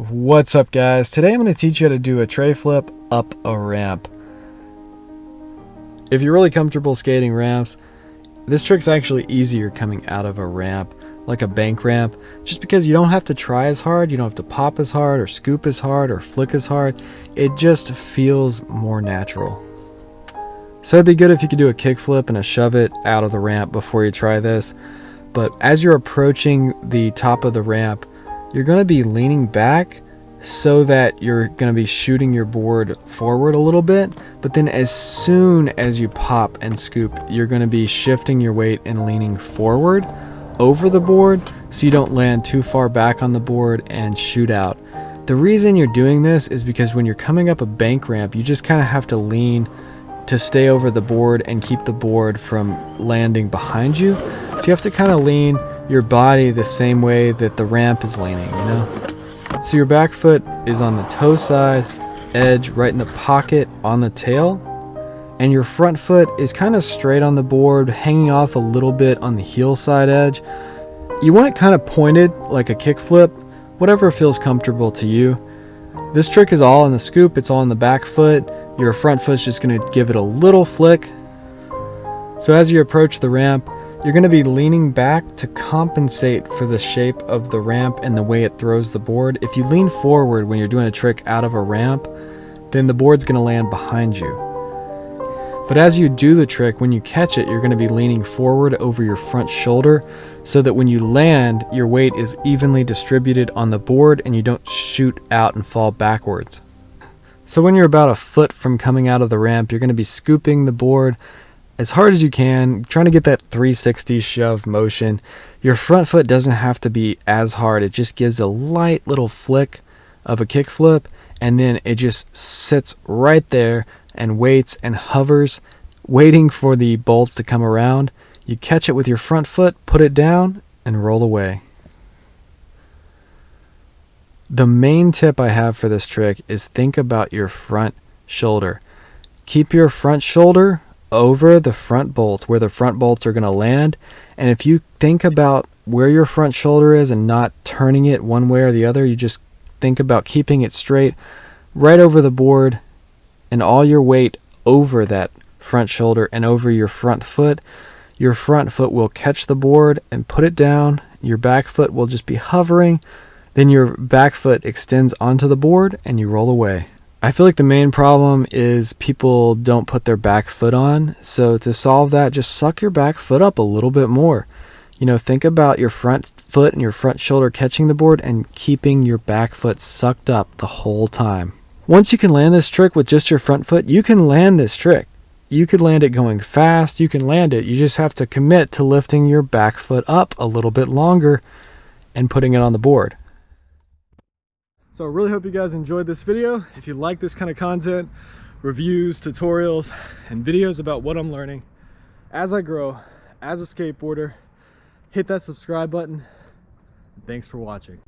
What's up, guys? Today I'm going to teach you how to do a tray flip up a ramp. If you're really comfortable skating ramps, this trick's actually easier coming out of a ramp, like a bank ramp, just because you don't have to try as hard, you don't have to pop as hard or scoop as hard or flick as hard. It just feels more natural. So it'd be good if you could do a kick flip and a shove it out of the ramp before you try this. But as you're approaching the top of the ramp, you're going to be leaning back so that you're going to be shooting your board forward a little bit. But then as soon as you pop and scoop, you're going to be shifting your weight and leaning forward over the board so you don't land too far back on the board and shoot out. The reason you're doing this is because when you're coming up a bank ramp, you just kind of have to lean to stay over the board and keep the board from landing behind you. So you have to kind of lean your body the same way that the ramp is leaning, you know? So your back foot is on the toe side edge, right in the pocket on the tail, and your front foot is kind of straight on the board, hanging off a little bit on the heel side edge. You want it kind of pointed like a kick flip, whatever feels comfortable to you. This trick is all in the scoop, it's all in the back foot. Your front foot's just going to give it a little flick. So as you approach the ramp, you're going to be leaning back to compensate for the shape of the ramp and the way it throws the board. If you lean forward when you're doing a trick out of a ramp, then the board's going to land behind you. But as you do the trick, when you catch it, you're going to be leaning forward over your front shoulder so that when you land, your weight is evenly distributed on the board and you don't shoot out and fall backwards. So when you're about a foot from coming out of the ramp, you're going to be scooping the board as hard as you can, trying to get that 360 shove motion. Your front foot doesn't have to be as hard. It just gives a light little flick of a kick flip, and then it just sits right there and waits and hovers, waiting for the bolts to come around. You catch it with your front foot, put it down, and roll away. The main tip I have for this trick is think about your front shoulder. Keep your front shoulder over the front bolts, where the front bolts are going to land. And if you think about where your front shoulder is and not turning it one way or the other, you just think about keeping it straight right over the board and all your weight over that front shoulder and over your front foot will catch the board and put it down. Your back foot will just be hovering. Then your back foot extends onto the board and you roll away. I feel like the main problem is people don't put their back foot on. So to solve that, just suck your back foot up a little bit more. You know, think about your front foot and your front shoulder catching the board and keeping your back foot sucked up the whole time. Once you can land this trick with just your front foot, you can land this trick. You could land it going fast, you can land it. You just have to commit to lifting your back foot up a little bit longer and putting it on the board. So I really hope you guys enjoyed this video. If you like this kind of content, reviews, tutorials, and videos about what I'm learning as I grow as a skateboarder, hit that subscribe button. Thanks for watching.